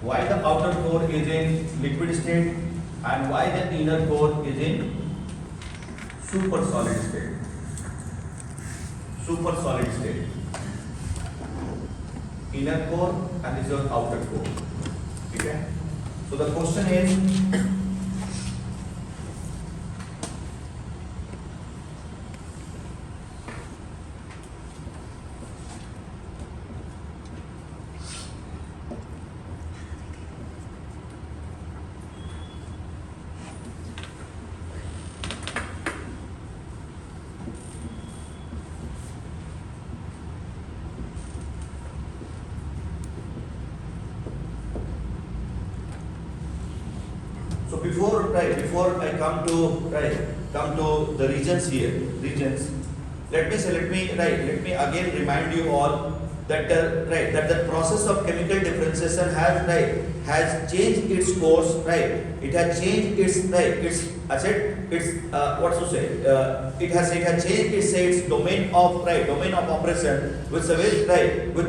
why the outer core is in liquid state and why the inner core is in super solid state. Super solid state. Inner core and this is your outer core. Okay? So the question is, so before I come to the regions here, let me again remind you all that the process of chemical differentiation has changed its course, it has changed its it has changed its domain of operation with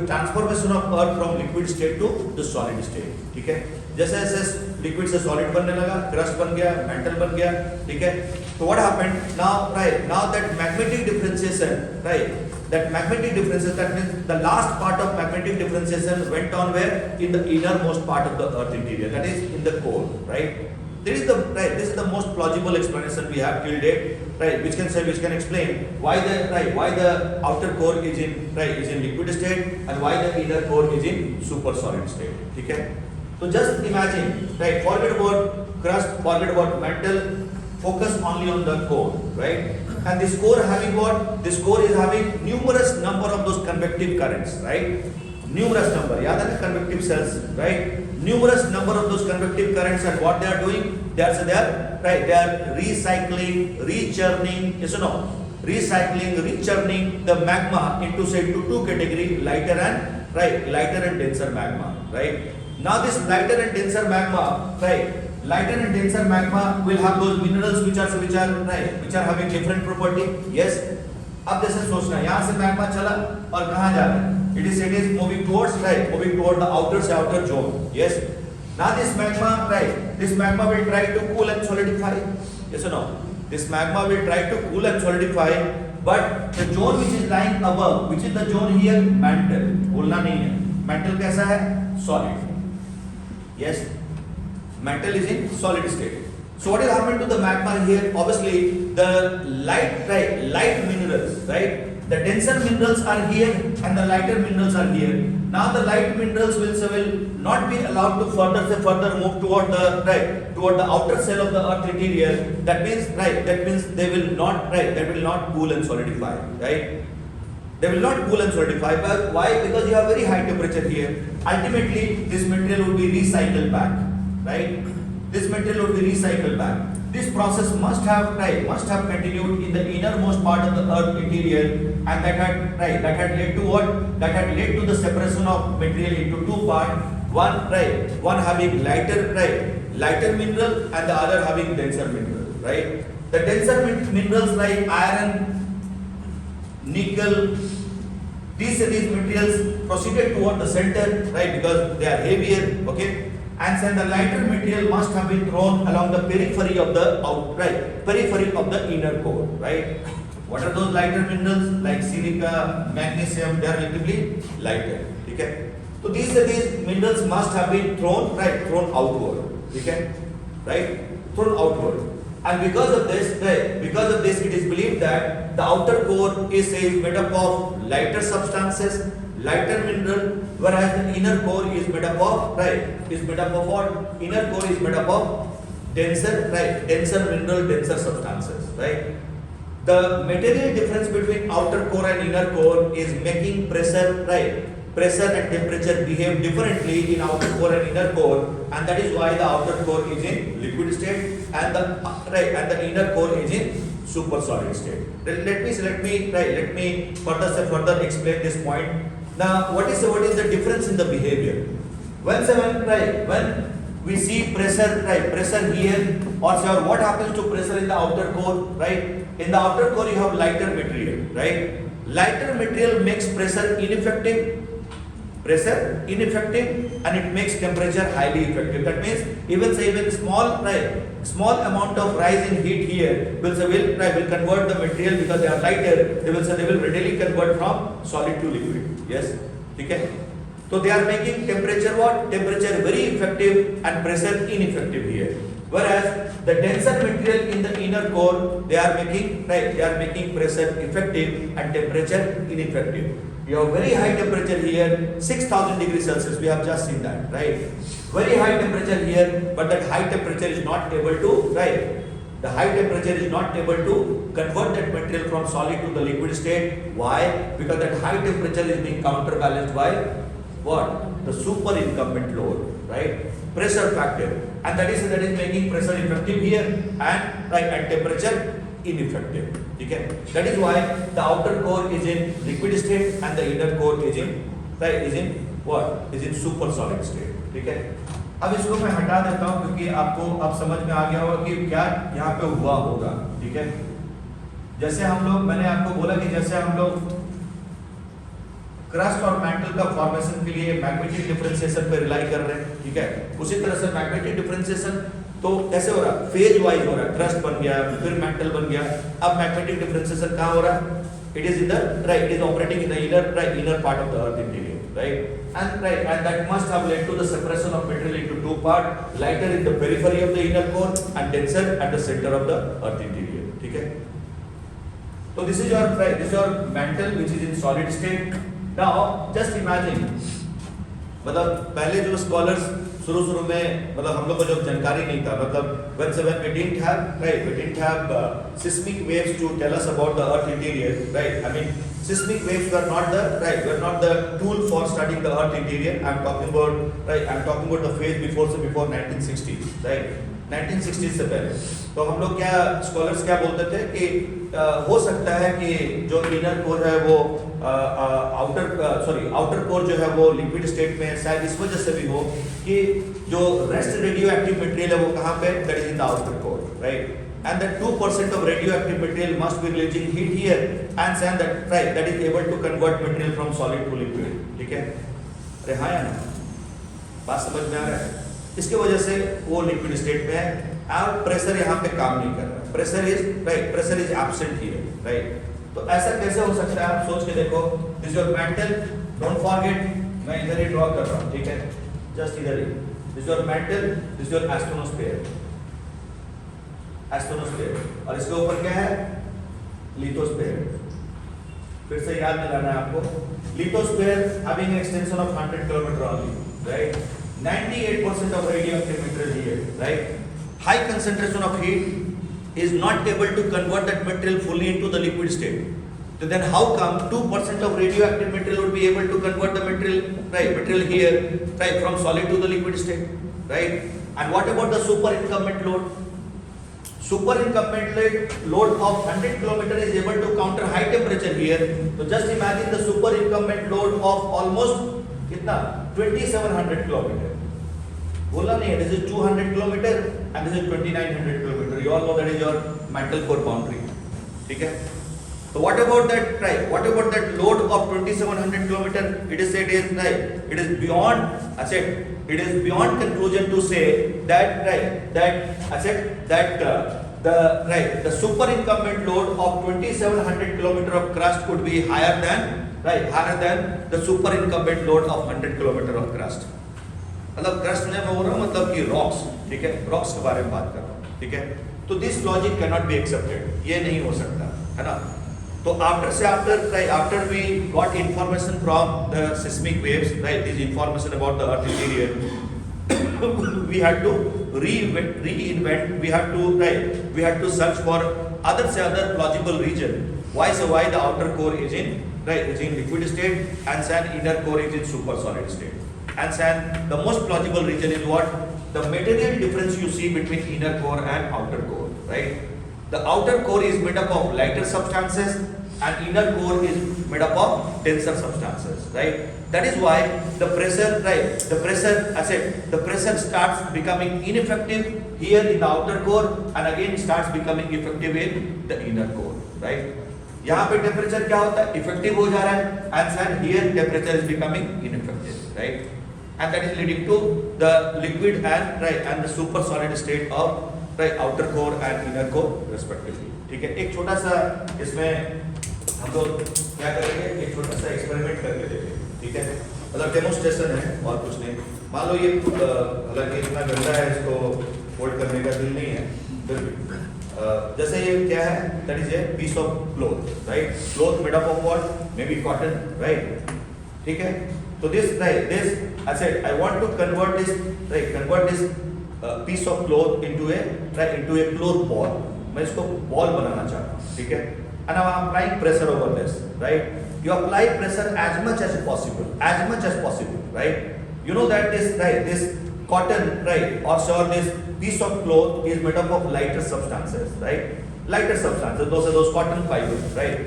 transformation of earth from liquid state to the solid state. ठीक है, जैसे जैसे liquid से solid बनने लगा, crust बन गया, metal बन गया, ठीक है. So what happened now? Now that magnetic differentiation, that means the last part of magnetic differentiation went on where? In the innermost part of the earth interior, that is in the core, right? This is the most plausible explanation we have till date, which can explain why the outer core is in liquid state and why the inner core is in super solid state. Okay? So just imagine, forget about crust, forget about mantle, focus only on the core, right? And this core having what? This core is having numerous number of those convective currents, right? Numerous number, yeah, that is convective cells, right? Numerous number of those convective currents, and what they are doing? They are recycling, rechurning, yes or no? Recycling, rechurning the magma into two categories, lighter and denser magma, right? Now this lighter and denser magma, will have those minerals which are having different property. Yes. अब जैसे सोचना, यहाँ से magma चला और कहाँ जा रहा है? It is moving toward the outer zone. Yes. Now this magma will try to cool and solidify. Yes or no? This magma will try to cool and solidify, but the zone which is lying above, which is the zone here, mantle. बोलना नहीं है. Mantle कैसा है? Solid. Yes. Mantle is in solid state. So what will happen to the magma here? Obviously, the light minerals, the denser minerals are here and the lighter minerals are here. Now the light minerals will not be allowed to further move toward the outer cell of the earth interior. That means they will not cool and solidify, right? They will not cool and solidify. But why? Because you have very high temperature here. Ultimately, this material will be recycled back, right? This material will be recycled back. This process must have continued in the innermost part of the earth interior, and that had led to what? That had led to the separation of material into two parts. One having lighter mineral and the other having denser mineral, right? The denser minerals like iron, nickel, these materials proceeded toward the center, right? Because they are heavier, okay? And then the lighter material must have been thrown along the periphery of the inner core, right? What are those lighter minerals? Like silica, magnesium, they are relatively lighter. Okay? So these minerals must have been thrown outward. Okay? Right? Thrown outward. And because of this, it is believed that the outer core is made up of lighter substances, lighter mineral, whereas the inner core is made up of what? Inner core is made up of denser mineral, denser substances, right? The material difference between outer core and inner core is making pressure and temperature behave differently in outer core and inner core, and that is why the outer core is in liquid state and the inner core is in super solid state. Let me further explain this point. Now, what is the difference in the behavior? When we see pressure here, or say, what happens to pressure in the outer core, right? In the outer core, you have lighter material, right? Lighter material makes pressure ineffective. pressure ineffective, and it makes temperature highly effective. That means even small, right, small amount of rise in heat here will convert the material, because they are lighter, they will readily convert from solid to liquid. Yes, okay. So they are making temperature what? Temperature very effective and pressure ineffective here. Whereas the denser material in the inner core, they are making pressure effective and temperature ineffective. You have very high temperature here, 6000 degrees Celsius. We have just seen that, right? Very high temperature here, but that high temperature is not able to, right? The high temperature is not able to convert that material from solid to the liquid state. Why? Because that high temperature is being counterbalanced by what? The super incumbent load, right? Pressure factor, and that is making pressure effective here and temperature ineffective. Okay? That is why the outer core is in liquid state and the inner core is in what? Is in super solid state. ठीक है? अब इसको मैं हटा देता हूँ क्योंकि आपको अब समझ में आ गया होगा कि क्या यहाँ पे हुआ होगा. ठीक है? जैसे हम लोग, मैंने आपको बोला कि जैसे हम लोग क्रस्ट और मैंटल का फॉर्मेशन के लिए मैग्नेटिक डिफरेंशिएशन पे रिलाई कर रहे हैं. ठीक है? उसी तरह से मैग्नेटिक डिफरेंशिएशन तो कैसे हो रहा है? फेज वाइज हो रहा है. क्रस्ट बन गया, फिर मैंटल बन गया. अब मैग्नेटिक डिफरेंशिएशन कहाँ हो रहा है? It is in the right. It is operating in the inner part of the earth interior, right? And that must have led to the separation of material into two parts: lighter in the periphery of the inner core and denser at the center of the earth interior. ठीक है? So this is your mantle which is in solid state. Now just imagine, मतलब पहले जो scholars शुरू में, मतलब हम लोग को जब जानकारी नहीं था, मतलब when we didn't have seismic waves to tell us about the earth interior, right? I mean, seismic waves were not the tool for studying the earth interior. I'm talking about the phase before 1960s, right? 1960s से पहले तो हम लोग scholars क्या बोलते थे कि हो सकता है कि जो इनर कोर है वो आउटर कोर जो है वो लिक्विड स्टेट में, शायद इस वजह से भी हो कि जो रेस्ट रेडियो एक्टिव मटेरियल है वो कहाँ पे? That is in the outer core, right? And that 2% of radioactive material must be releasing heat here, and saying that is able to convert material from solid to liquid. ठीक है? अरे हाँ या ना? बात समझ में आ रहा है? इसके वजह से वो लिक्विड स्टेट में है और प्रेशर यहाँ पे काम नहीं कर रहा. Pressure is absent here, right? तो ऐसा कैसे हो सकता है? आप सोच के देखो. This your mantle, don't forget, मैं इधर ही ड्रॉ कर रहा हूँ. ठीक है? जस्ट इधर ही. This your mantle, this your asthenosphere, और इसके ऊपर क्या है? लिथोस्फेयर. फिर से याद दिलाना है आपको. Lithosphere having an extension of 100 km only, right? 98% of radioactive material here, right? High concentration of heat is not able to convert that material fully into the liquid state. So then how come 2% of radioactive material would be able to convert the material here, right, from solid to the liquid state, right? And what about the super incumbent load? Super incumbent load of 100 km is able to counter high temperature here. So just imagine the super incumbent load of almost कितना? 2700 km. बोला नहीं, this is 200 km and this is 2900 km. You all know that is your mantle core boundary. ठीक है? So what about that? Right? What about that load of 2700 km? It is said is right. It is beyond. I said it is beyond conclusion to say that the super incumbent load of 2700 km of crust could be higher than the super incumbent load of 100 km of crust. मतलब crust में मैं बोल रहा हूँ मतलब कि rocks. ठीक है? रॉक्स के बारे में बात कर रहा हूँ. ठीक है? तो this logic can not be accepted. ये नहीं हो सकता है ना. तो after we got information from the seismic waves, right, this information about the earth interior, we had to reinvent. We had to search for other plausible region. Why the outer core is in liquid state and then inner core is in super solid state. And then the most plausible region is what? The material difference you see between inner core and outer core, right? The outer core is made up of lighter substances and inner core is made up of denser substances, right? That is why the pressure starts becoming ineffective here in the outer core and again starts becoming effective in the inner core, right? यहाँ पे temperature क्या होता है, effective हो जा रहा है, and here temperature is becoming ineffective, right, and that is leading to the liquid and right and the super solid state of right outer core and inner core respectively. ठीक है, एक छोटा सा इसमें हम लोग क्या करेंगे, एक छोटा सा एक्सपेरिमेंट करके देखेंगे। ठीक है, मतलब डेमोन्स्ट्रेशन है और कुछ नहीं। मान लो ये हालांकि इतना गंदा है, इसको फोल्ड करने का दिल नहीं है, फिर भी जैसे ये क्या है, that is a piece of cloth, right, cloth made up of what, maybe cotton, right. ठीक है, तो this right this I said I want to convert this right convert this piece of cloth into a cloth ball. मैं इसको ball बनाना चाहता हूँ। ठीक है, and now I'm applying pressure over this, right? You apply pressure as much as possible, right? You know that this cotton, right, or sure this piece of cloth is made up of lighter substances, right? Lighter substances, those are those cotton fibers, right?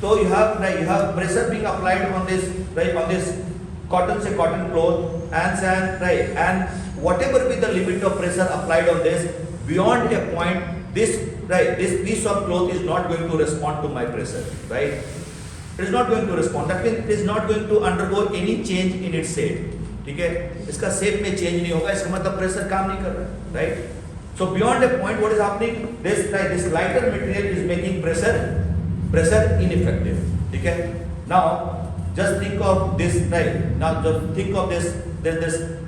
So you have pressure being applied on this, right, on this cotton cloth, and whatever be the limit of pressure applied on this, beyond a point, this piece of cloth is not going to respond to my pressure, right? It is not going to respond. That means it is not going to undergo any change in its shape. ठीक है, इसका shape में change नहीं होगा, इसका मतलब pressure काम नहीं कर रहा है, right? So beyond a point, what is happening? This lighter material is making pressure ineffective. ठीक है, now just think of this, right? Now just think of this.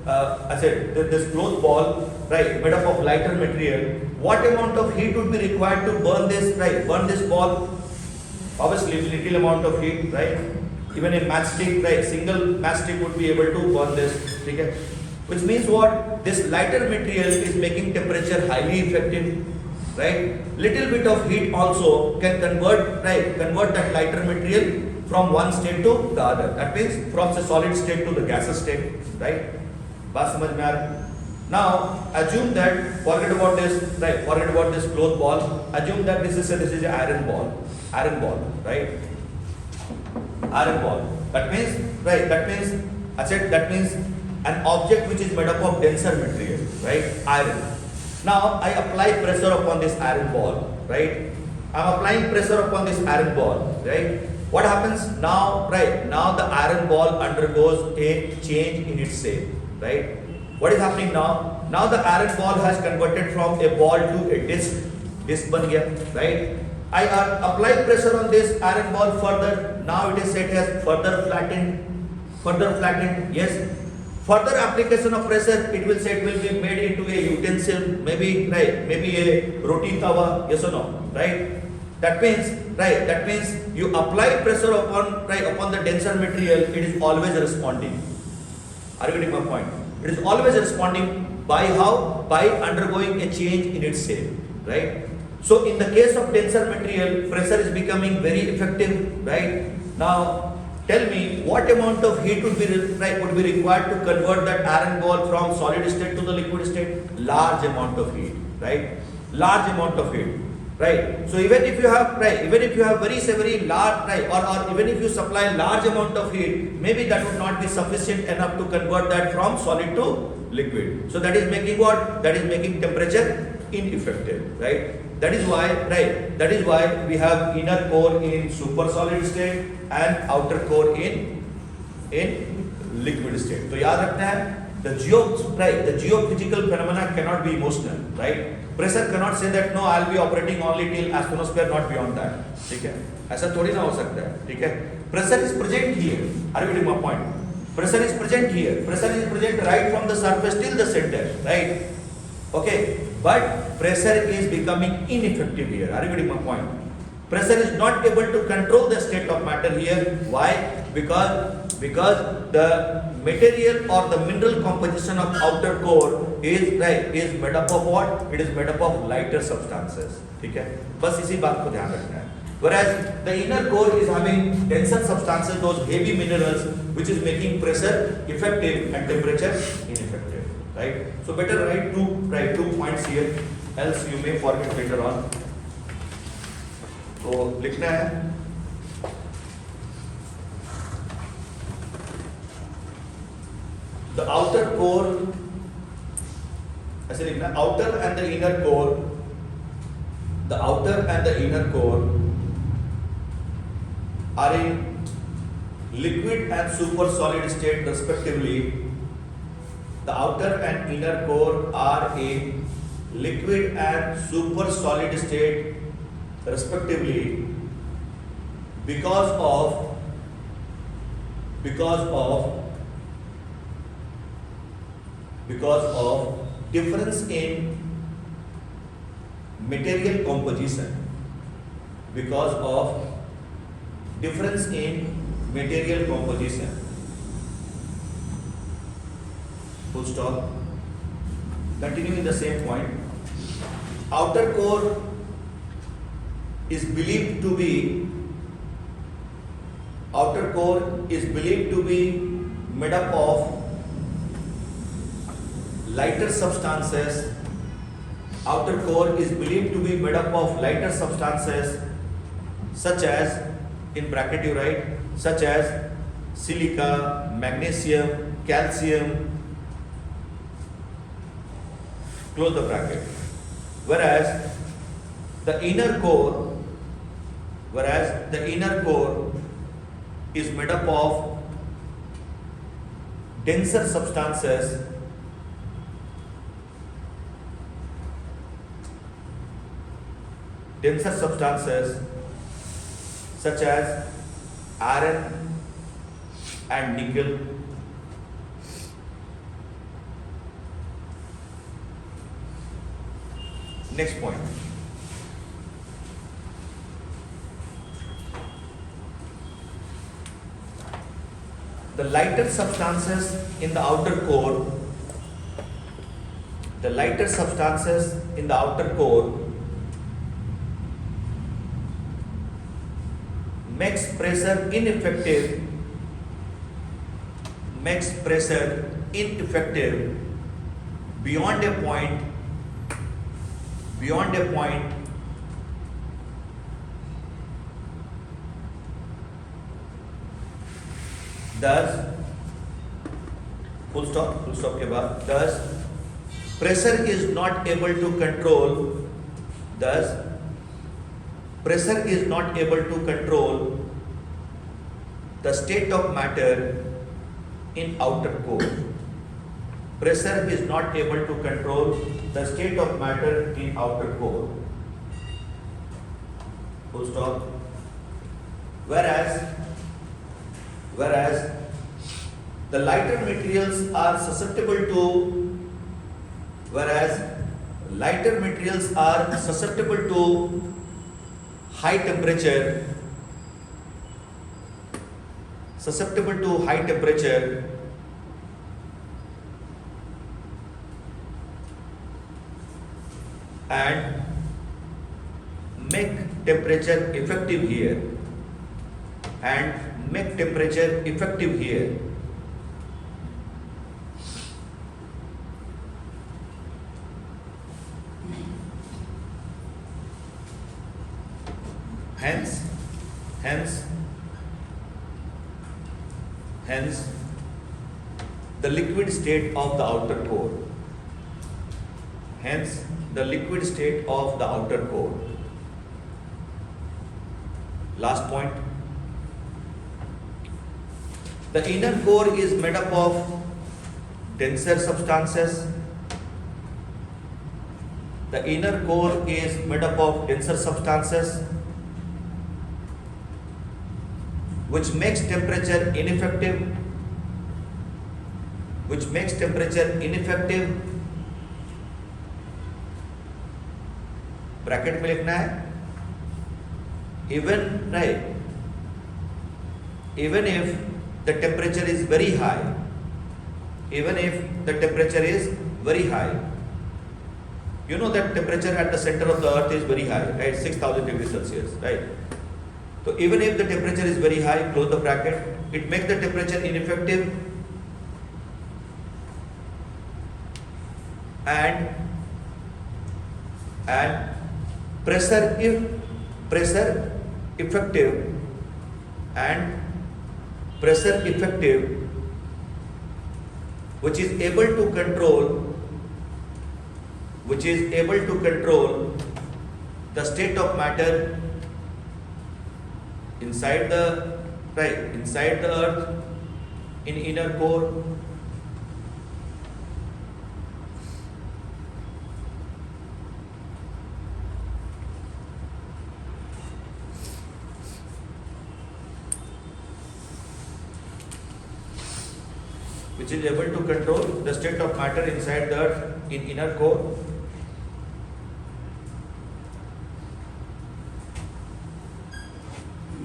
I said this cloth ball, right, made up of lighter material. What amount of heat would be required to burn this, right? Burn this ball. Obviously, little amount of heat, right? Even a matchstick, right? Single matchstick would be able to burn this. Okay? Which means what? This lighter material is making temperature highly effective, right? Little bit of heat also can convert that lighter material from one state to the other. That means from the solid state to the gaseous state, right? बात समझ में आ रहा है? Now assume that, forget about this cloth ball. Assume that this is an iron ball, right? Iron ball. That means that means an object which is made up of denser material, right? Iron. Now I apply pressure upon this iron ball, right? I'm applying pressure upon this iron ball, right? What happens now? Right now the iron ball undergoes a change in its shape, right? What is happening now? Now the iron ball has converted from a ball to a disc. Disc ban gaya, right? I apply pressure on this iron ball further. Now it is said has further flattened. Yes. Further application of pressure, it will say it will be made into a utensil, maybe a roti tawa. Yes or no? Right? That means you apply pressure upon the denser material. It is always responding. Are you getting my point? It is always responding by how? By undergoing a change in its shape, right? So in the case of denser material, pressure is becoming very effective, right? Now tell me what amount of heat would be required to convert that iron ball from solid state to the liquid state? Large amount of heat, right? Large amount of heat, right? So even if you have very large, right, or even if you supply large amount of heat, maybe that would not be sufficient enough to convert that from solid to liquid. So that is making what? That is making temperature ineffective, right? That is why we have inner core in super solid state and outer core in liquid state. So याद रखना है, the geophysical phenomena cannot be emotional, right? Pressure cannot say that no, I'll be operating only till asthenosphere, not beyond that. ठीक है, ऐसा थोड़ी ना हो सकता है. ठीक है, pressure is present here. Are you getting my point? Pressure is present here. Pressure is present right from the surface till the center, right? Okay, but pressure is becoming ineffective here. Are you getting my point? Pressure is not able to control the state of matter here. Why? Because the material or the mineral composition of outer core is made up of what? It is made up of lighter substances. ठीक है, बस इसी बात को ध्यान रखना है. Whereas the inner core is having denser substances, those heavy minerals, which is making pressure effective and temperature ineffective. Right? So better write two points here, else you may forget later on. तो लिखना है the outer core, ऐसे लिखना, outer and the inner core, the outer and the inner core are in liquid and super solid state respectively. The outer and inner core are in liquid and super solid state respectively because of difference in material composition. Because of difference in material composition. Full stop. Continuing the same point. Outer core is believed to be made up of lighter substances. Outer core is believed to be made up of lighter substances such as, in bracket you write, such as silica, magnesium, calcium, close the bracket. Whereas the inner core is made up of denser substances such as iron and nickel. Next point. The lighter substances in the outer core makes pressure ineffective beyond a point thus full stop के बाद thus pressure is not able to control the state of matter in outer core. Pressure is not able to control the state of matter in outer core. Full stop. Whereas the lighter materials are susceptible to high temperature and make temperature effective here Hence, the liquid state of the outer core. Last point. The inner core is made up of denser substances. Which makes temperature ineffective bracket में लिखना है even if the temperature is very high, you know that temperature at the center of the earth is very high, right? 6000 degrees Celsius, right? So even if the temperature is very high, close the bracket, it makes the temperature ineffective and pressure effective which is able to control the state of matter inside the inside the earth in inner core, which is able to control the state of matter inside the earth in inner core.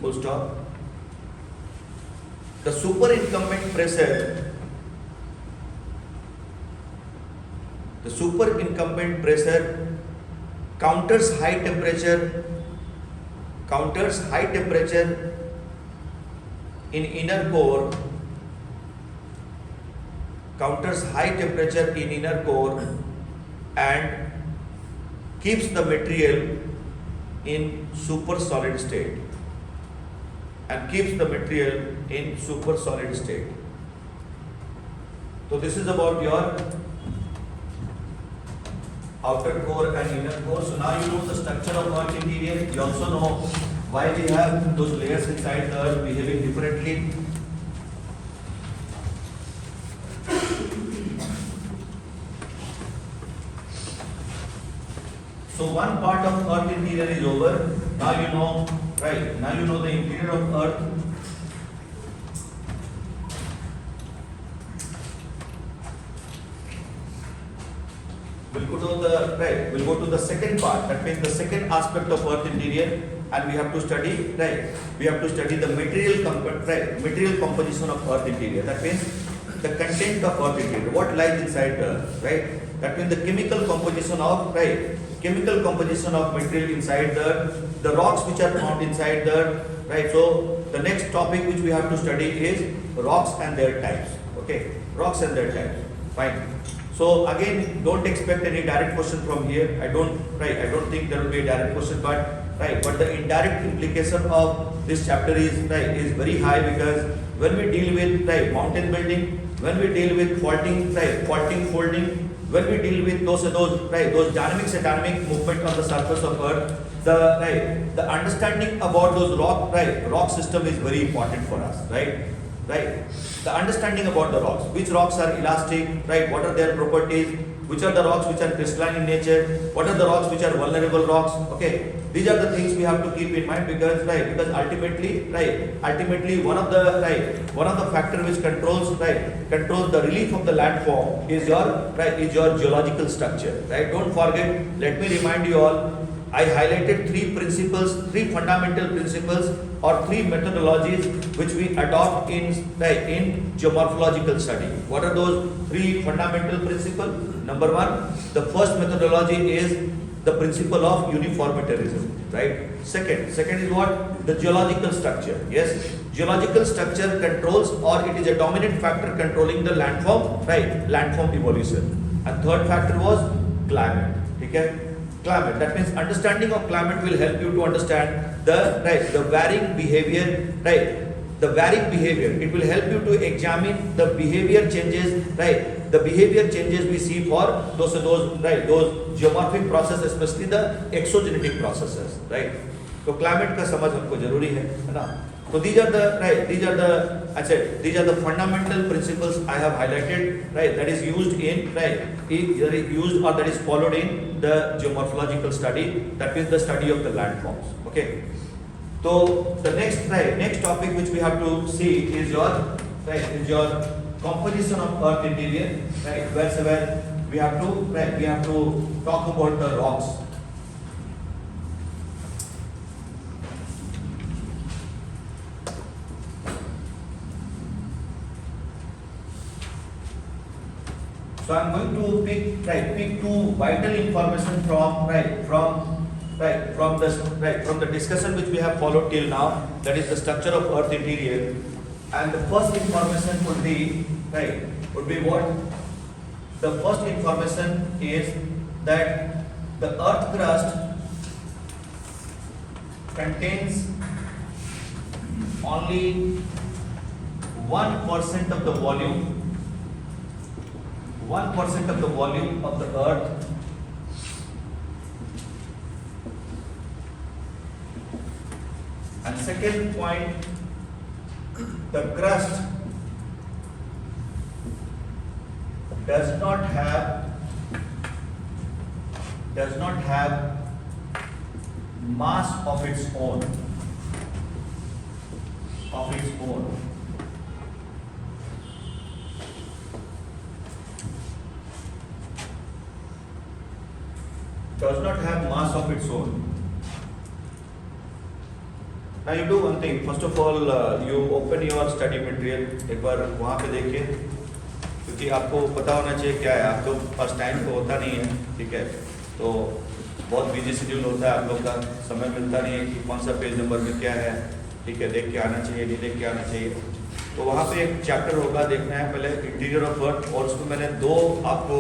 Full stop. The superincumbent pressure, counters high temperature in inner core, and keeps the material in super solid state. So this is about your outer core and inner core. So now you know the structure of Earth interior. You also know why we have those layers inside the Earth behaving differently. So one part of Earth interior is over. Now you know, now you know the interior of Earth. We'll go to the second part. That means the second aspect of Earth interior, and we have to study, we have to study the material composition of Earth interior. That means the content of Earth interior, what lies inside the Earth, That means the chemical composition of material inside the Earth, the rocks which are found inside the Earth, So the next topic which we have to study is rocks and their types. Okay, rocks and their types. Fine. So again, don't expect any direct question from here. I don't think there will be a direct question, but the indirect implication of this chapter is very high, because when we deal with mountain building, when we deal with faulting, folding, when we deal with those dynamic movement on the surface of Earth, the understanding about those rock system is very important for us, The understanding about the rocks, which rocks are elastic, what are their properties, which are the rocks which are crystalline in nature, what are the rocks which are vulnerable rocks, okay. These are the things we have to keep in mind, because ultimately one of the factor which controls the relief of the landform is your geological structure, Don't forget, let me remind you all, I highlighted three fundamental principles or three methodologies which we adopt in geomorphological study. What are those three fundamental principles? Number one, the first methodology is the principle of uniformitarianism, Second is what? The geological structure. Yes, geological structure controls, or it is a dominant factor controlling the landform, landform evolution. And third factor was climate. Okay? Climate. That means understanding of climate will help you to understand the varying behavior, The varying behavior. It will help you to examine the behavior changes, The behavior changes we see for those geomorphic processes, especially the exogenetic processes, So climate का समझ हमको जरूरी है ना? So these are the fundamental principles I have highlighted, that is used in that is followed in the geomorphological study, that is the study of the landforms. Okay. So the next topic which we have to see is your composition of Earth interior, where we have to talk about the rocks. So I am going to pick two vital information from the discussion which we have followed till now, that is the structure of Earth interior. And the first information would be what? The first information is that the Earth crust contains only 1% of the volume. 1% of the volume of the Earth And second point, the crust does not have mass of its own. Does not have mass of its own. Now you do one thing. First of all, you open your study material. एक बार वहाँ पे देखिए, क्योंकि आपको पता होना चाहिए क्या है. आपको पास टाइम तो होता नहीं है, ठीक है. तो बहुत बिजी शेड्यूल होता है, आप लोग का समय मिलता नहीं है कि कौन सा पेज नंबर में क्या है, ठीक है. देख के आना चाहिए, नहीं देख के आना चाहिए. तो वहाँ पे एक चैप्टर होगा, देखना है पहले इंटीरियर ऑफ अर्थ. और उसको मैंने दो आपको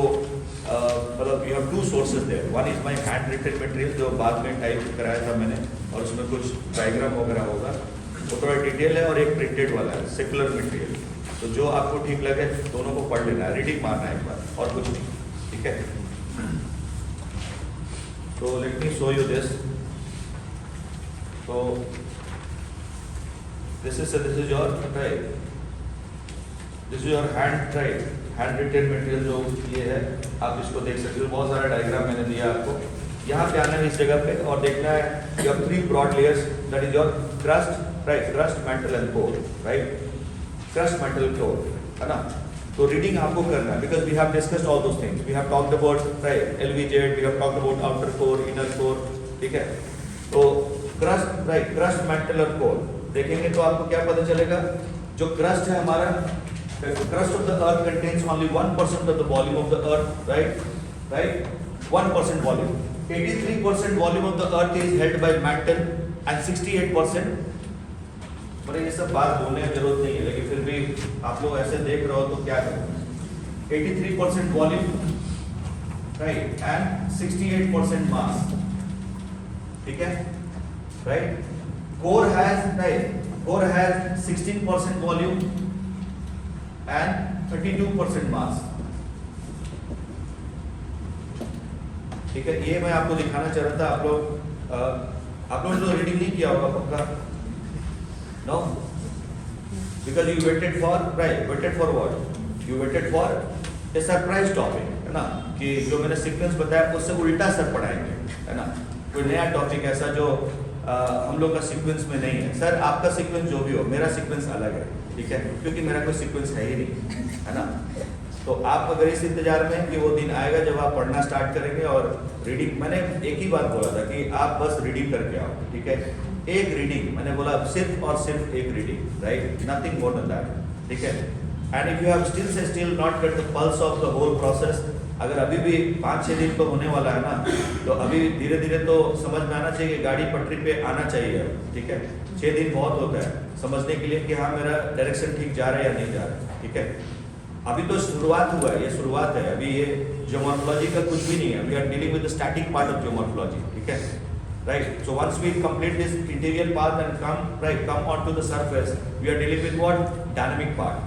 मतलब you have two sources there. One is my handwritten material जो बाद में टाइप कराया था मैंने, और उसमें कुछ डायग्राम वगैरह होगा, वो थोड़ा डिटेल है. और एक प्रिंटेड वाला है सेकुलर मटेरियल. तो जो आपको ठीक लगे दोनों को पढ़ लेना है, रीडिंग मारना है एक बार, और कुछ नहीं, ठीक है. तो let me show you this. तो this is your right, this is your handwritten material जो ये है, आप इसको देख सकते हो. बहुत सारा डायग्राम मैंने दिया आपको. यहाँ पे आना है इस जगह पे और देखना है your 3 broad layers. That is your crust, right, crust, mantle and core, right. Crust, mantle, core, है ना. तो रीडिंग आपको करना है, because we have discussed all those things. We have talked about right LVZ, we have talked about outer core, inner core, ठीक है. तो crust, right, crust, mantle और कोर देखेंगे तो आपको क्या पता चलेगा. जो क्रस्ट है हमारा, the crust of the earth contains only 1% of the volume of the earth, right, 1% volume. 83% volume of the earth is held by mantle and 68%. पर ये सब बात बोलने की जरूरत नहीं है, लेकिन फिर भी आप लोग ऐसे देख रहे हो तो क्या करें. 83% volume, right, and 68% mass, ठीक है, right. Core has 16% volume and 32% mass, ठीक है. ये मैं आपको दिखाना चाह रहा था. आप लोग तो रीडिंग नहीं किया होगा पक्का, no, because you waited for what, you waited for a surprise topic, है ना. कि जो मैंने सीक्वेंस बताया उससे उल्टा सर पढ़ाएंगे, है ना. कोई नया टॉपिक ऐसा जो हम लोग का सीक्वेंस में नहीं है. सर आपका सीक्वेंस जो भी हो, मेरा सीक्वेंस अलग है, ठीक है, क्योंकि मेरा कोई सीक्वेंस है ही नहीं, है ना. तो आप अगर इस इंतजार में कि वो दिन आएगा जब आप पढ़ना स्टार्ट करेंगे. और रीडिंग, मैंने एक ही बात बोला था कि आप बस रीडिंग करके आओ, ठीक है. एक रीडिंग, मैंने बोला सिर्फ और सिर्फ एक reading, right, nothing more than that, ठीक है. And if you have still not get the pulse of the whole process, अगर अभी भी 5-6 दिन तो होने वाला है ना, तो अभी धीरे धीरे तो समझ में आना चाहिए, गाड़ी पटरी पे आना चाहिए, ठीक है. 6 दिन बहुत होता है समझने के लिए कि हाँ मेरा डायरेक्शन ठीक जा रहा है या नहीं जा रहा है, ठीक है. अभी तो शुरुआत हुआ है, ये शुरुआत है. अभी ये ज्योमॉर्फोलॉजी का कुछ भी नहीं है. We are dealing with the static part of geomorphology, ठीक है, right. So once we complete this interior part and come on to the surface, we are dealing with what, dynamic part.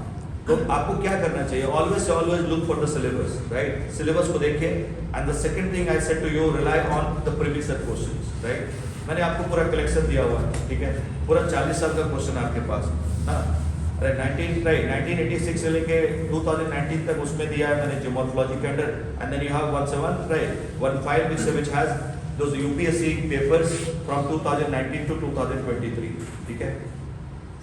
तो आपको क्या करना चाहिए, always look for the syllabus, right. Syllabus को देखिए. And the second thing I said to you, rely on the previous year questions, right. मैंने आपको पूरा कलेक्शन दिया हुआ है, ठीक है. पूरा 40 साल का क्वेश्चन आपके पास, ना. 1986 से लेके 2019 तक उसमें दिया है मैंने ज्योमॉर्फोलॉजी के अंडर. And then you have 15 which has those UPSC papers from 2019 to 2023, ठीक है.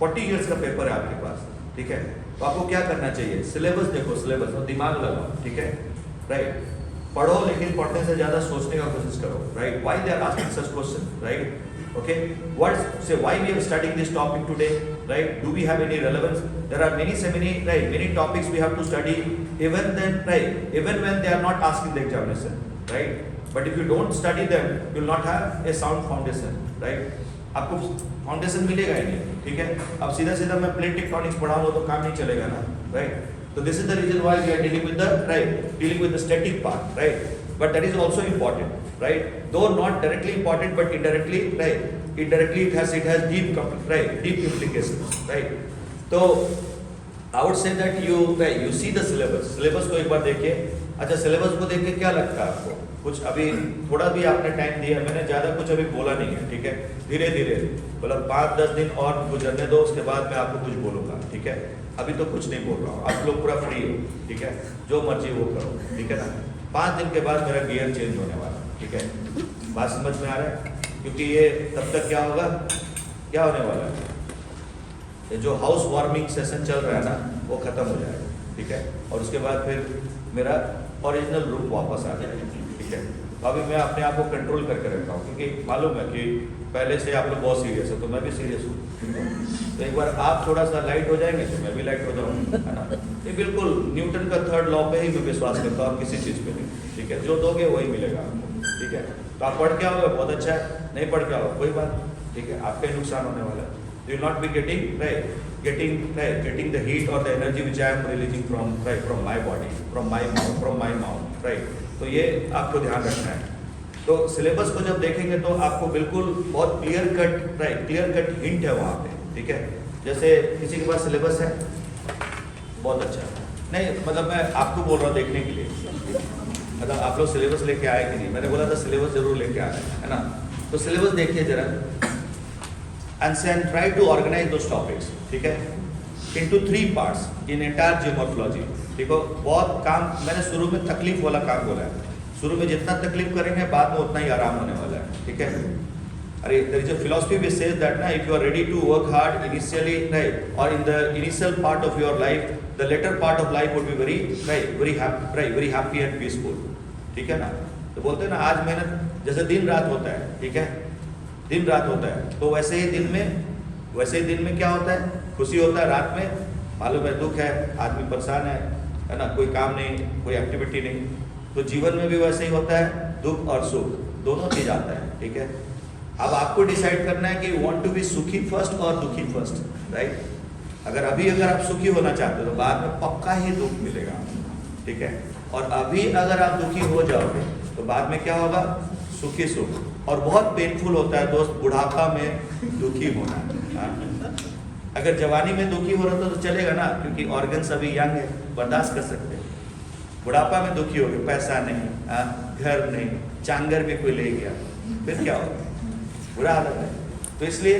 40 इयर्स का पेपर है आपके पास, ठीक है. तो आपको क्या करना चाहिए, सिलेबस देखो, सिलेबस और दिमाग लगाओ, ठीक है, राइट. पढ़ो, लेकिन पढ़ने से ज्यादा सोचने का कोशिश करो, right. Why they are asking such question, right. Okay, why we are studying this topic today, right? Do we have any relevance? There are many topics we have to study, even when they are not asking the examination, right? But if you don't study them, you will not have a sound foundation, right? आपको foundation मिलेगा ही नहीं, ठीक है. अब सीधा मैं plate tectonics पढ़ाऊंगा तो काम नहीं चलेगा ना, right. So this is the reason why we are dealing with the static part, right? But that is also important, right? Though not directly important, but indirectly, right? Indirectly it has deep implications, right? So I would say that you see the syllabus. Syllabus को एक बार देखिए. अच्छा, syllabus को देख के क्या लगता है आपको? कुछ अभी थोड़ा भी आपने टाइम दिया, मैंने ज्यादा कुछ अभी बोला नहीं है, ठीक है. धीरे धीरे बोला 5-10 दिन और गुजरने दो, उसके बाद मैं आपको कुछ बोलूँगा, ठीक है। अभी तो कुछ नहीं बोल रहा हूँ, आप लोग पूरा फ्री हो, ठीक है, जो मर्जी वो करो, ठीक है ना। 5 दिन के बाद मेरा गियर चेंज होने वाला, ठीक है, बात समझ में आ रहा है। क्योंकि ये तब तक क्या होगा, क्या होने वाला है, ये जो हाउस वार्मिंग सेशन चल रहा है ना, वो खत्म हो जाएगा, ठीक है, और उसके बाद फिर मेरा ओरिजिनल रूप वापस आ जाएगा, ठीक है। तो अभी मैं अपने आप को कंट्रोल करके रखता हूँ, क्योंकि मालूम है कि पहले से आप लोग बहुत सीरियस है, तो मैं भी सीरियस हूँ। तो एक बार आप थोड़ा सा लाइट हो जाएंगे तो मैं भी लाइट हो जाऊँगा, है ना। ये बिल्कुल न्यूटन का 3rd लॉ पे ही मैं विश्वास करता हूँ, किसी चीज़ पे नहीं, ठीक है। जो दोगे वही मिलेगा आपको, ठीक है। तो आप पढ़ के आओगे बहुत अच्छा है, नहीं पढ़ के आओगे कोई बात, ठीक है, आपका ही नुकसान होने वाला है। You will not be getting the heat or the energy which I am releasing from my body, from my mouth, right? तो ये आपको ध्यान रखना है। तो सिलेबस को जब देखेंगे तो आपको बिल्कुल बहुत क्लियर कट हिंट है वहाँ पे, ठीक है। जैसे किसी के पास सिलेबस है, बहुत अच्छा, नहीं मतलब मैं आपको बोल रहा हूँ देखने के लिए, मतलब आप लोग सिलेबस लेके आए कि नहीं। मैंने बोला था सिलेबस जरूर लेके आए, है ना। तो सिलेबस देखिए जरा, and try to organize those topics, ठीक है, into 3 parts in entire geomorphology। देखो बहुत काम मैंने शुरू में तकलीफ वाला काम बोला है, शुरू में जितना तकलीफ करेंगे बाद में उतना ही आराम होने वाला है, ठीक है। अरे there is a philosophy which says that ना, if you are ready to work hard initially, right, or in the initial part of your life, the later part of life would be very happy and peaceful, ठीक है ना। तो बोलते हैं ना, आज मेहनत जैसे दिन रात होता है, ठीक है, दिन रात होता है, तो वैसे ही दिन में क्या होता है, खुशी होता है, रात में मालूम है दुख है, आदमी परेशान है ना, कोई काम नहीं, कोई एक्टिविटी नहीं। तो जीवन में भी वैसे ही होता है, दुख और सुख दोनों चीज आता है, ठीक है। अब आपको डिसाइड करना है कि वांट टू बी सुखी फर्स्ट और दुखी फर्स्ट, राइट। अगर आप सुखी होना चाहते हो तो बाद में पक्का ही दुख मिलेगा, ठीक है। और अभी अगर आप दुखी हो जाओगे तो बाद में क्या होगा, सुखी सुख। और बहुत पेनफुल होता है दोस्त बुढ़ापा में दुखी होना। अगर जवानी में दुखी हो रहा तो चलेगा ना, क्योंकि ऑर्गन्स अभी यंग है, बर्दाश्त कर सकते हैं। बुढ़ापा में दुखी हो गए, पैसा नहीं, घर नहीं, चांगर भी कोई ले गया, फिर क्या होगा, बुरा हालत है। तो इसलिए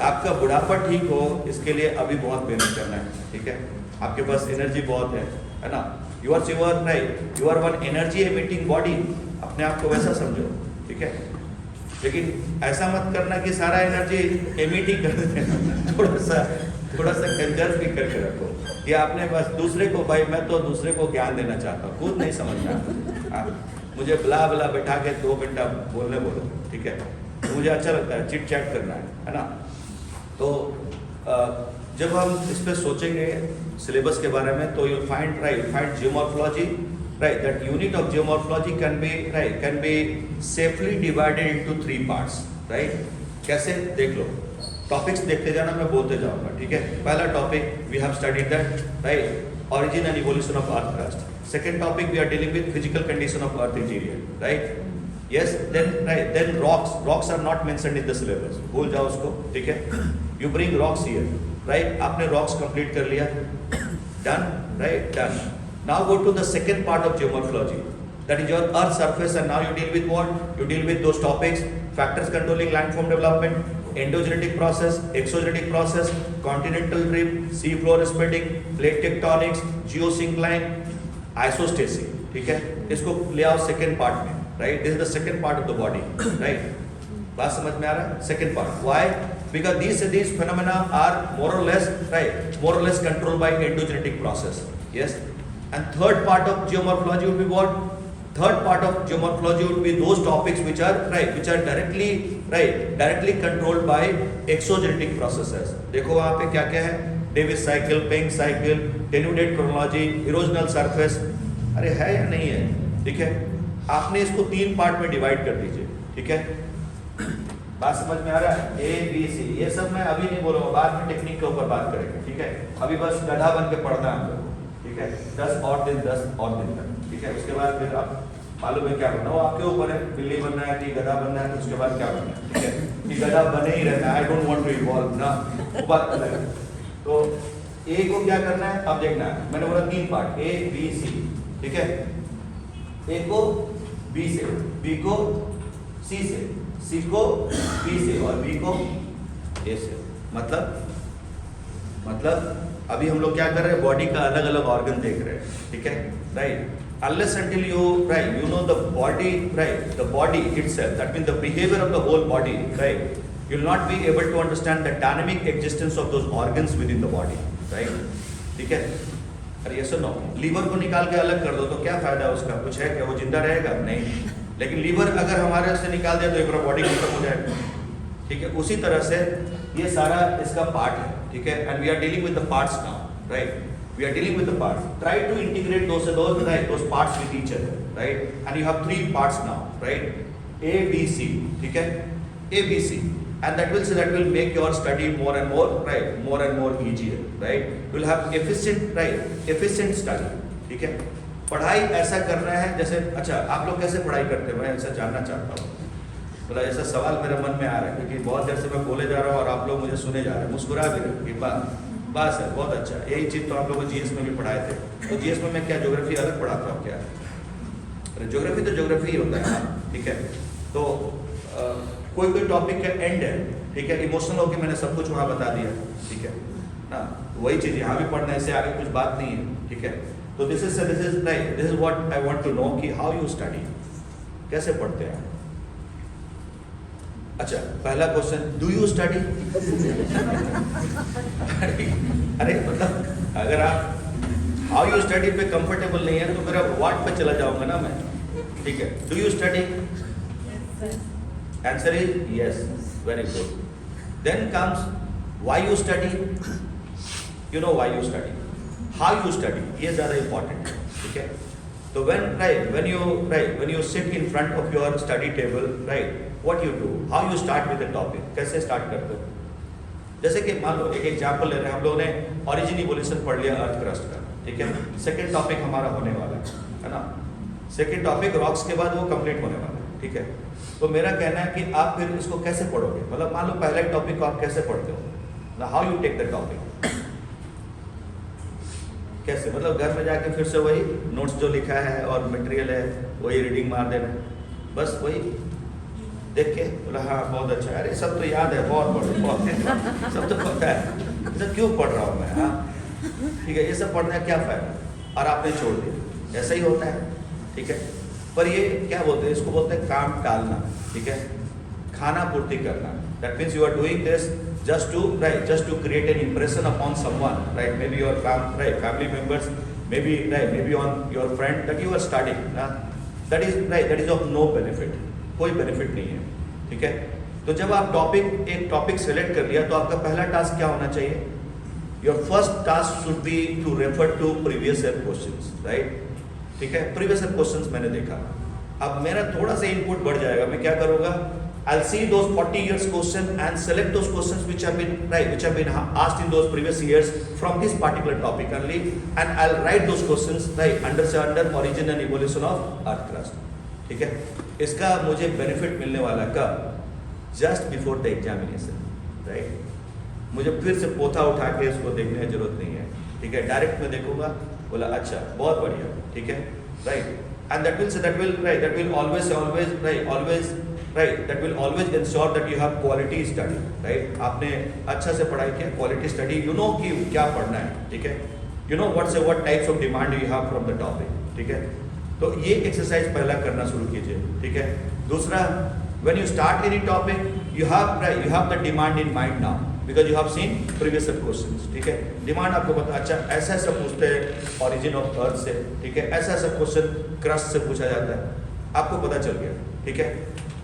आपका बुढ़ापा ठीक हो, इसके लिए अभी बहुत मेहनत करना है, ठीक है। आपके पास एनर्जी बहुत है ना। You are one energy emitting body, अपने आप को वैसा समझो, ठीक है। लेकिन ऐसा मत करना कि सारा एनर्जी एमिटिंग कर देना, थोड़ा सा कंजर्व भी करके रखो। कि आपने बस दूसरे को, भाई मैं तो दूसरे को ज्ञान देना चाहता हूँ, खुद नहीं समझना। मुझे बुला बैठा के 2 घंटा बोलने बोलो, ठीक है, तो मुझे अच्छा लगता है, चिट चैट करना है ना। तो जब हम इस पर सोचेंगे सिलेबस के बारे में, तो you'll find geomorphology, right, that unit of geomorphology can be safely divided into 3 parts, right। कैसे, देख लो, टॉपिक्स देखते जाना, मैं बोलते जाऊंगा, ठीक है। पहला topic we have studied that, right, origin and evolution of earth crust। second topic we are dealing with physical condition of earth interior, right, yes। then rocks are not mentioned in the syllabus, भूल जाओ उसको, ठीक है। you bring rocks here, right, आपने rocks complete कर लिया, done, right, done। now go to the second part of geomorphology, that is your earth surface, and now you deal with what, you deal with those topics: factors controlling landform development, endogenetic process, exogenetic process, continental drift, sea floor spreading, plate tectonics, geosyncline, isostacy, ठीक है। इसको ले आओ second part में, right. This is the second part of the body, right. बात समझ में आ रहा है, second part. Why? Because these phenomena are more or less controlled by endogenetic process, yes। and third part of geomorphology would be what? Third part of geomorphology would be those topics which are directly controlled by exogenetic processes। देखो वहाँ पे क्या क्या है, Davis cycle, पेंग cycle, टेन्यूडेट chronology, erosional surface, अरे है या नहीं है, ठीक है। आपने इसको 3 पार्ट में डिवाइड कर दीजिए, ठीक है। बात समझ में आ रहा है, A B C, ये सब मैं अभी नहीं बोलूँगा, बाद में टेक्निक के ऊपर बात करेंगे, ठीक है। अभी बस गधा बन के पढ़ना है आपको, ठीक है, 10 और दिन तक, ठीक है। उसके बाद फिर आप मालूम है क्या बनना, वो आपके ऊपर है, बिल्ली बनना है कि गधा बनना है, तो उसके बाद क्या बनना है, ठीक है। कि गधा बने ही रहना, I don't want to evolve ना, वो बात अलग है। तो A को क्या करना है, अब देखना है, मैंने बोला 3 पार्ट, A B C, ठीक है। A को B से, B को C से, C को B से और B को ए से। मतलब अभी हम लोग क्या कर रहे हैं, बॉडी का अलग अलग ऑर्गन देख रहे हैं, ठीक है, right. Unless until you know the body, the body itself, that means the behavior of the whole body, right, you will not be able to understand the dynamic existence of those organs within the body, right, ठीक है। अरे ये सुनो, liver को निकाल के अलग कर दो तो क्या फायदा उसका, कुछ है क्या, वो जिंदा रहेगा नहीं। लेकिन लीवर अगर हमारे से निकाल दिया तो एक पूरा बॉडी खत्म हो जाएगा, ठीक है। उसी तरह से ये सारा इसका पार्ट है, ठीक है। And we are dealing with the parts now, right, we are dealing with the parts. Try to integrate those parts with each other, right? And you have 3 parts now, right? A, B, C, ठीक है, A, B, C, and that will make your study more and more, right, more and more easier, right? You will have efficient study, ठीक है। पढ़ाई ऐसा करना है जैसे, अच्छा आप लोग कैसे पढ़ाई करते हैं, मैं ऐसा जानना चाहता हूँ। बोला ऐसा सवाल मेरे मन में आ रहा है क्योंकि बहुत देर से मैं बोले जा रहा हूँ और आप लोग मुझे सुने जा रहे हैं, मुस्कुरा भी रहे, बस है, बहुत अच्छा। यही चीज़ तो आप लोगों को जीएस में भी पढ़ाए थे। तो जीएस में मैं क्या ज्योग्राफी अलग पढ़ाता हूँ क्या? अरे ज्योग्राफी तो ज्योग्राफी ही होता है, ठीक है। तो कोई टॉपिक का एंड है, ठीक है, इमोशनल होकर मैंने सब कुछ वहाँ बता दिया, ठीक है ना। वही चीज़ यहाँ भी पढ़ना है, इससे आगे कुछ बात नहीं है, ठीक है। तो this is what I want to know कि हाउ यू स्टडी, कैसे पढ़ते हैं। अच्छा, पहला क्वेश्चन, डू यू स्टडी? अरे मतलब अगर आप हाउ यू स्टडी पे कंफर्टेबल नहीं है तो मेरा व्हाट पे चला जाऊंगा ना मैं, ठीक है। Do you study? Answer is yes, very good. Then comes why you study. You know why you study, how you study, ये ज्यादा इंपॉर्टेंट है, ठीक है। तो when you sit in front of your study table, right, what you do, how you start with the topic, कैसे start करते हो। जैसे कि मान लो एक एग्जाम्पल ले रहे हैं, हम लोगों ने ऑरिजिन इवोल्यूशन पढ़ लिया अर्थ क्रस्ट का, ठीक है। सेकंड टॉपिक हमारा होने वाला है ना, सेकंड टॉपिक रॉक्स के बाद वो कंप्लीट होने वाला है, ठीक है। तो मेरा कहना है कि आप फिर इसको कैसे पढ़ोगे, मतलब मान लो पहले टॉपिक को आप कैसे पढ़ते हो, how you take the topic, कैसे, मतलब घर में जाके फिर से वही नोट्स जो लिखा है और मटेरियल है वही रीडिंग मार देना, बस वही देख के बोला हाँ बहुत अच्छा, अरे सब तो याद है, बहुत सब तो पता है, तो क्यों पढ़ रहा हूँ मैं, हाँ ठीक है, ये सब पढ़ने का क्या फायदा, और आपने छोड़ दिया। ऐसा ही होता है, ठीक है। पर ये क्या बोलते हैं, इसको बोलते हैं काम टालना, ठीक है, खाना पूर्ति करना। That means you are doing this just to create an impression upon someone, right, maybe your family members, maybe on your friend that you are studying, that is of no benefit, कोई benefit नहीं है, ठीक है। तो जब आप एक topic select कर लिया तो आपका पहला टास्क क्या होना चाहिए, your first task should be to refer to previous year questions, right, ठीक है। previous year questions मैंने देखा, अब मेरा थोड़ा सा इनपुट बढ़ जाएगा, मैं क्या करूँगा, I'll see those 40 years question and select those questions which have been asked in those previous years from this particular topic only, and I'll write those questions under origin and evolution of earth crust, ठीक है। इसका मुझे benefit मिलने वाला कब, just before the examination, right. मुझे फिर से पोथा उठा के इसको देखने की जरूरत नहीं है, ठीक है। डायरेक्ट में देखूंगा, बोला अच्छा बहुत बढ़िया, ठीक है, right. And that will always ensure that you have quality study, right। आपने अच्छा से पढ़ाई किया, quality study, you know कि क्या पढ़ना है, ठीक है, you know what types of demand you have from the topic, ठीक है। तो ये एक्सरसाइज पहला करना शुरू कीजिए, ठीक है। दूसरा, when you start any topic, you have the demand in mind now because you have seen previous questions, ठीक है। डिमांड आपको पता, अच्छा ऐसा पूछते हैं ऑरिजिन ऑफ अर्थ से, ठीक है, ऐसा क्वेश्चन क्रस्ट से पूछा जाता है, आपको पता चल गया, ठीक है।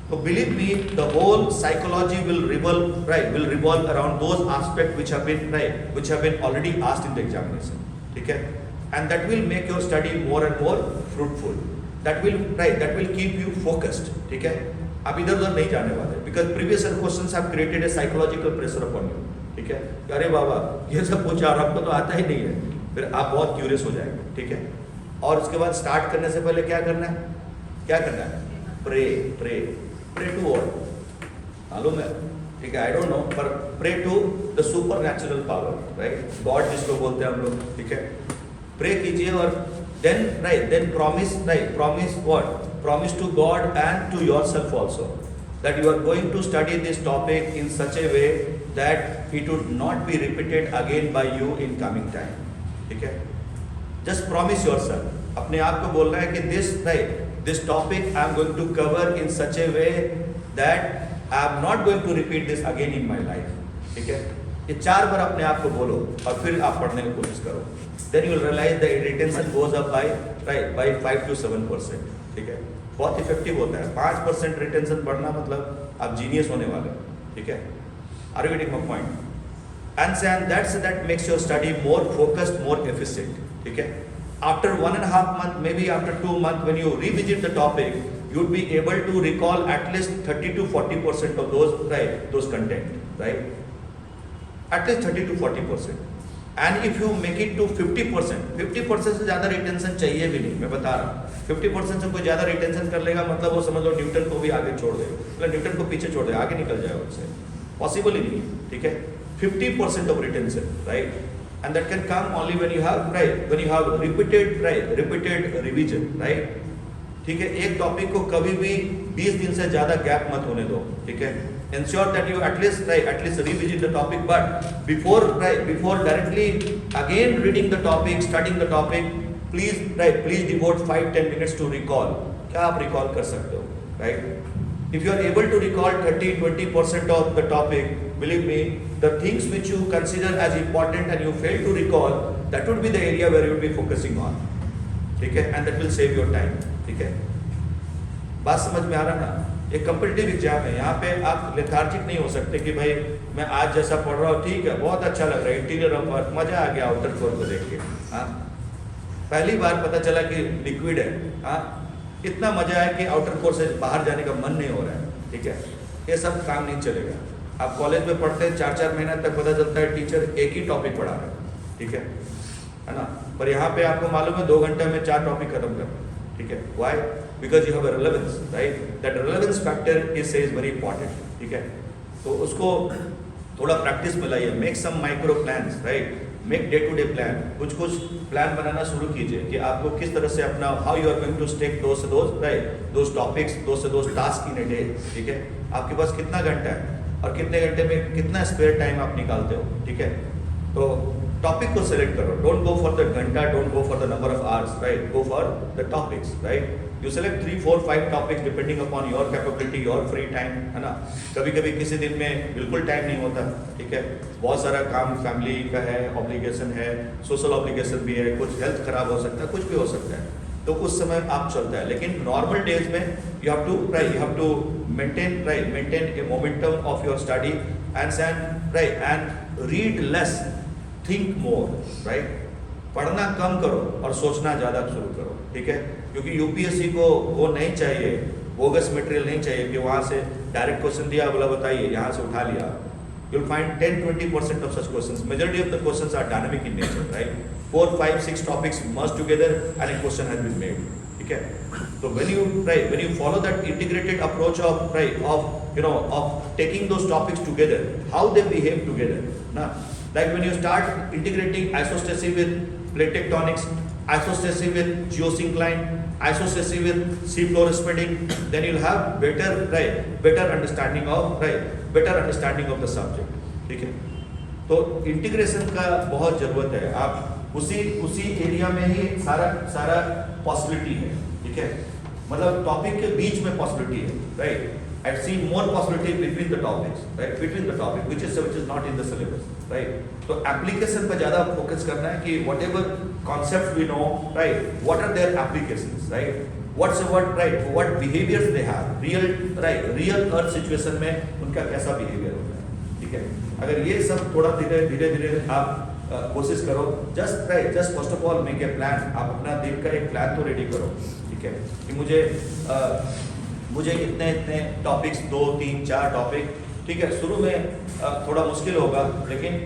So believe me, the whole psychology will revolve around those aspects which have been already asked in the examination, ठीक है, and that will make your study more and more fruitful. That will keep you focused, ठीक है। आप इधर उधर नहीं जाने वाले, because previous questions have created a psychological pressure upon you, ठीक है। अरे बाबा ये सब पूछा और आपको तो आता ही नहीं है, फिर आप बहुत क्यूरियस हो जाएंगे, ठीक है। और उसके बाद स्टार्ट करने से पहले क्या करना है, प्रे टू व्हाट, मालूम है, ठीक है, आई डोंट नो, पर pray to the supernatural power, right, God जिसको बोलते हैं हम लोग, ठीक है। प्रे कीजिए और then promise to God and to yourself also that you are going to study this topic in such a way that it would not be repeated again by you in coming time. ठीक है? Just promise yourself. अपने आप को बोलना है कि this topic I am going to cover in such a way that I am not going to repeat this again in my life. ठीक है? ये 4 बार अपने आप को बोलो और फिर आप पढ़ने की कोशिश करो. Then you will realize the retention goes up by 5 to 7%. ठीक है? बहुत इफेक्टिव होता है. 5% रिटेंशन बढ़ना मतलब आप जीनियस होने वाले हो. ठीक है? Are you getting my point? And that makes your study more focused, more efficient. ठीक है? After 1.5 months, maybe after 2 months, when you revisit the topic, you would be able to recall at least 30 to 40% of those content, right? At least 30 to 40%. And if you make it to 50%, 50% से ज़्यादा retention चाहिए भी नहीं, मैं बता रहा हूँ. 50% से कोई ज़्यादा रिटेंशन कर लेगा मतलब वो समझ लो न्यूटन को भी आगे छोड़ दे, मतलब न्यूटन को पीछे छोड़ दे, आगे निकल जाएगा उससे. पॉसिबल ही नहीं, ठीक है? 50% of retention, right? And that can come only when you have repeated revision, right? ठीक है? एक टॉपिक को कभी भी 20 दिन से ज़्यादा गैप मत होने दो, ठीक है? Ensure that you at least revisit the topic, but before directly again reading the topic, studying the topic, please devote 5-10 minutes to recall. क्या आप recall कर सकते हो, right? If you are able to recall 30-20% of the topic, believe me, the things which you consider as important and you fail to recall, that would be the area where you will be focusing on. ठीक है? And that will save your time. ठीक है? बात समझ में आ रहा ना? एक कम्पिटिटिव एग्जाम है, यहाँ पे आप लेथार्जिक नहीं हो सकते कि भाई मैं आज जैसा पढ़ रहा हूँ ठीक है, बहुत अच्छा लग रहा है, इंटीरियर ऑफ वर्क, मजा आ गया आउटर कोर को देख के. हाँ, पहली बार पता चला कि लिक्विड है. हाँ, इतना मजा है कि आउटर कोर से बाहर जाने का मन नहीं हो रहा है. ठीक है? ये सब काम नहीं चलेगा. आप कॉलेज में पढ़ते हैं 4-4 महीना तक पता चलता है टीचर एक ही टॉपिक पढ़ा रहा है. ठीक है ना? पर यहाँ पे आपको मालूम है 2 घंटे में 4 टॉपिक खत्म कर. ठीक है? Why? Because you have a relevance, right? That relevance factor is very important. ठीक है? तो उसको थोड़ा प्रैक्टिस में लाइए. Make some micro plans, right? Make day to day plan. कुछ प्लान बनाना शुरू कीजिए कि आपको किस तरह से अपना how you are going to stack those topics, those task in a day. ठीक है? आपके पास कितना घंटा है और कितने घंटे में कितना स्पेयर टाइम आप निकालते हो. ठीक है? तो टॉपिक को सेलेक्ट करो. डोंट गो फॉर द घंटा, don't go for the number of hours, right? Go for the topics, right? You select 3, 4, 5 topics depending upon your capability, your free time, है ना? कभी कभी किसी दिन में बिल्कुल टाइम नहीं होता. ठीक है? बहुत सारा काम फैमिली का है, ऑब्लिगेशन है, सोशल ऑब्लिगेशन भी है, कुछ हेल्थ खराब हो सकता है, कुछ भी हो सकता है. तो उस समय आप चलता है. लेकिन नॉर्मल डेज में you have to maintain a momentum of your study and read less, think more, right? पढ़ना कम करो और सोचना ज़्यादा शुरू करो. ठीक है? क्योंकि यूपीएससी को वो नहीं चाहिए, बोगस मटेरियल नहीं चाहिए कि वहाँ से डायरेक्ट क्वेश्चन दिया, बोला बताइए, यहाँ से उठा लिया. You will find 10-20% of such questions. Majority of the questions are dynamic in nature, right? 4, 5, 6 topics merge together and a question has been made. ठीक है? तो when you follow that integrated approach of taking those topics together, how they behave together, ना? Like when you start integrating isostasy with plate tectonics, isostasy with geosyncline, isostasy with seafloor spreading, then you'll have better understanding of the subject. ठीक है? तो integration का बहुत जरूरत है. आप उसी एरिया में ही सारा पॉसिबिलिटी है. ठीक है? मतलब टॉपिक के बीच में पॉसिबिलिटी है, right? I've seen more possibility between the topics, right? Between the topic, which is not in the syllabus, right? तो application पर ज़्यादा focus करना है कि whatever concepts we know, right? What are their applications, right? What behaviors they have, real earth situation में उनका कैसा behavior होता है. ठीक है? अगर ये सब थोड़ा धीरे आप कोशिश करो. just first of all make a plan. आप अपना दिन का एक प्लान तो रेडी करो. ठीक है? कि मुझे इतने टॉपिक्स, 2, 3, 4 टॉपिक. ठीक है? शुरू में थोड़ा मुश्किल होगा, लेकिन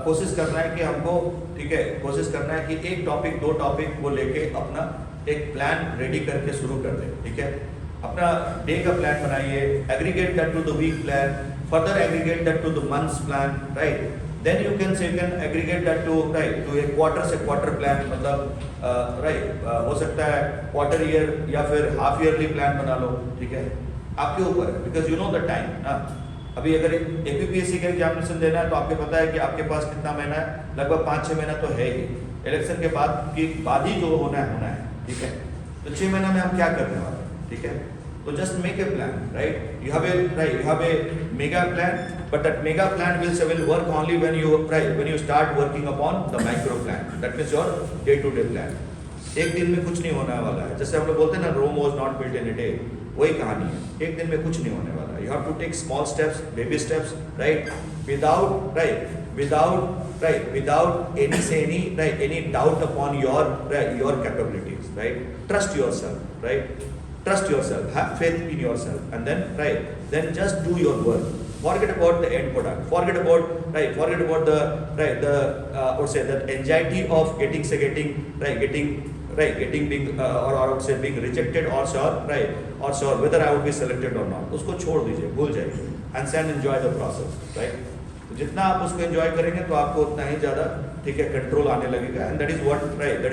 कोशिश करना है कि हमको, ठीक है, कोशिश करना है कि 1 टॉपिक 2 टॉपिक वो लेके अपना एक प्लान रेडी करके शुरू कर दें. ठीक है? अपना डे का प्लान बनाइए. Aggregate that to the week plan, further aggregate that to the month's plan, right? Then you can aggregate that to a quarter plan. मतलब हो सकता है क्वार्टर ईयर या फिर हाफ ईयरली प्लान बना लो. ठीक है? आपके ऊपर है, because you know the time ना। अभी अगर एपीपीएससी का एग्जामिनेशन देना है तो आपको पता है कि आपके पास कितना महीना है, लगभग 5-6 महीना तो है ही। इलेक्शन के बाद ही जो होना है, ठीक है। तो 6 महीना में हम क्या करने वाले हैं, ठीक है। तो just make a plan, right. You have a mega plan, but that mega plan will work only when you start working upon the micro plan, that means your day to day plan. एक दिन में कुछ नहीं होने वाला है, जैसे हम लोग बोलते हैं ना, Rome was not built in a day, वही कहानी है। एक दिन में कुछ नहीं होने वाला है। You have to take small steps, baby steps, right, without any doubt upon your capabilities, right. Trust yourself, right. Trust yourself, have faith in yourself, and then just do your work. Forget about the end product. Forget about the that anxiety of being rejected or sure whether I would be selected or not. उसको छोड़ दीजिए, भूल जाइए, and enjoy the process, right? तो जितना आप उसको enjoy करेंगे तो आपको उतना ही ज़्यादा, ठीक है, कंट्रोल आने लगेगा, and that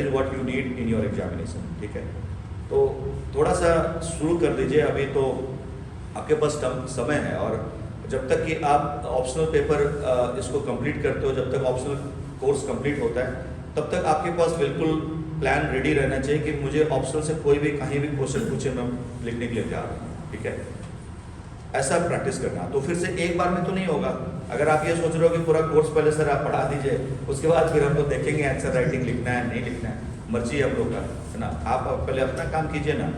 is what you need in your examination, ठीक है। तो थोड़ा सा शुरू कर दीजिए, अभी तो आपके पास समय है, और जब तक कि आप ऑप्शनल पेपर इसको कंप्लीट करते हो, जब तक ऑप्शनल कोर्स कंप्लीट होता है, तब तक आपके पास बिल्कुल प्लान रेडी रहना चाहिए कि मुझे ऑप्शनल से कोई भी कहीं भी क्वेश्चन पूछे, मैं लिखने के लिए तैयार हूँ, ठीक है। ऐसा प्रैक्टिस करना। तो फिर से एक बार में तो नहीं होगा। अगर आप ये सोच रहे हो कि पूरा कोर्स पहले सर आप पढ़ा दीजिए, उसके बाद फिर हम लोग देखेंगे आंसर राइटिंग लिखना है नहीं लिखना है, मर्जी है हम लोग का, है ना। आप पहले अपना काम कीजिए ना,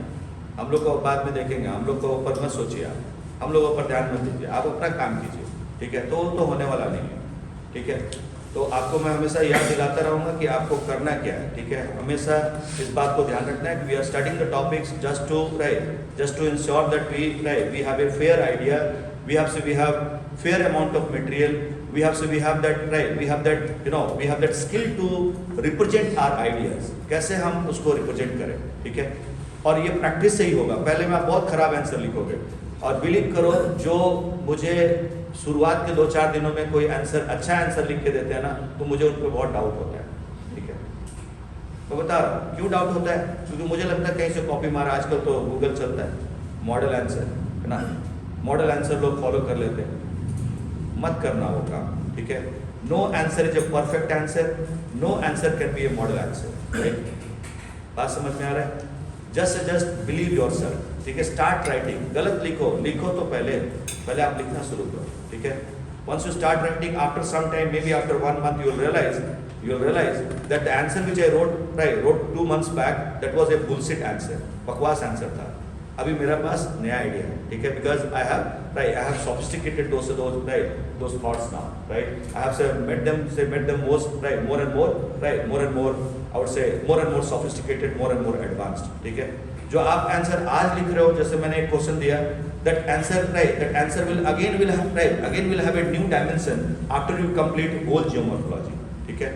हम लोग को बाद में देखेंगे, हम लोग को ऊपर मत सोचिए, आप हम लोगों पर ध्यान मत दीजिए, आप अपना काम कीजिए, ठीक है। तो होने वाला नहीं है, ठीक है। तो आपको मैं हमेशा याद दिलाता रहूँगा कि आपको करना क्या है, ठीक है। हमेशा इस बात को ध्यान रखना है कि we are studying the topics just to ensure that we have a fair idea, we have fair amount of material, we have that skill to represent our ideas, कैसे हम उसको रिप्रेजेंट करें, ठीक है। और ये प्रैक्टिस से ही होगा। पहले में आप बहुत खराब आंसर लिखोगे, और बिलीव करो, जो मुझे शुरुआत के 2-4 दिनों में कोई अच्छा आंसर लिख के देते हैं ना, तो मुझे उन पर बहुत डाउट होता है, ठीक है। तो बता रहा हूँ क्यों डाउट होता है, क्योंकि मुझे लगता है कहीं से कॉपी मारा। आजकल तो गूगल चलता है, मॉडल आंसर, है ना, मॉडल आंसर लोग फॉलो कर लेते हैं। मत करना वो काम, ठीक है। No answer is a perfect answer, no answer can be a model answer, right. बात समझ में आ रहा है। जस्ट बिलीव योरसेल्फ, ठीक है। स्टार्ट राइटिंग, गलत लिखो तो पहले आप लिखना शुरू करो, ठीक है। Once you start writing, after some time, maybe after 1 month, you will realize that the answer which I wrote 2 months back, that was a bullshit answer, बकवास आंसर था। अभी मेरे पास नया आइडिया है, ठीक है, because I have sophisticated those thoughts now, right. I have made them more and more, I would say more and more sophisticated, more and more advanced, ठीक है। जो आप आंसर आज लिख रहे हो, जैसे मैंने एक क्वेश्चन दिया, that answer will again have a new dimension after you complete whole geomorphology, ठीक है।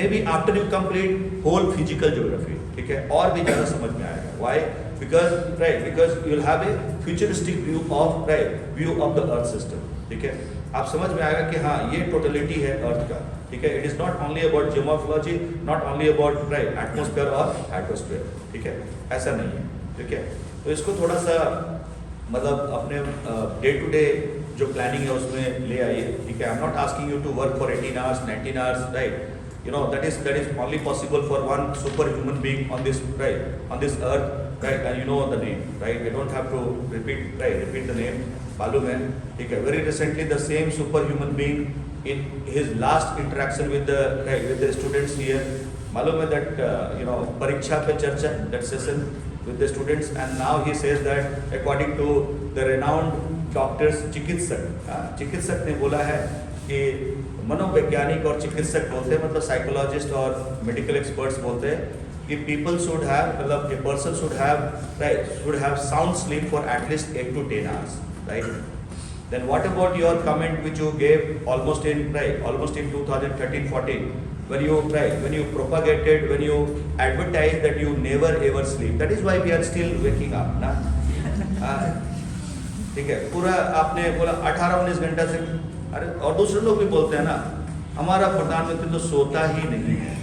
Maybe after you complete whole physical geography, ठीक है, और भी ज़्यादा समझ में आएगा। Why? Because you will have a futuristic view of the Earth system, ठीक है। आप समझ में आएगा कि हाँ, ये टोटलिटी है अर्थ का, ठीक है। It is not only about geomorphology, not only about atmosphere और हाइड्रोस्फीयर, ठीक है, ऐसा नहीं है, ठीक है। तो इसको थोड़ा सा मतलब अपने डे टू डे जो प्लानिंग है उसमें ले आइए, ठीक है। I am not asking you to work for 18 hours, 19 hours, right. You know, that is only possible for one superhuman being on this earth, right. And you know the name, right. We don't have to repeat the name, मालूम है, ठीक है। Very recently the same superhuman being in his last interaction with the students here, मालूम है that परीक्षा पे चर्चा, that session with the students, and now he says that according to the renowned doctors, चिकित्सक ने बोला है कि मनोवैज्ञानिक और चिकित्सक बोलते हैं, मतलब साइकोलॉजिस्ट और मेडिकल एक्सपर्ट्स बोलते हैं कि people should have, मतलब a person should have sound sleep for at least 8 to 10 hours, right. Then what about your comment which you gave almost in 2013-14, when you propagated, when you advertised that you never ever sleep, that is why we are still waking up, ना, ठीक है। पूरा आपने बोला 18-19 घंटा से, अरे और दूसरे लोग भी बोलते हैं ना, हमारा प्रधानमंत्री तो सोता ही नहीं है,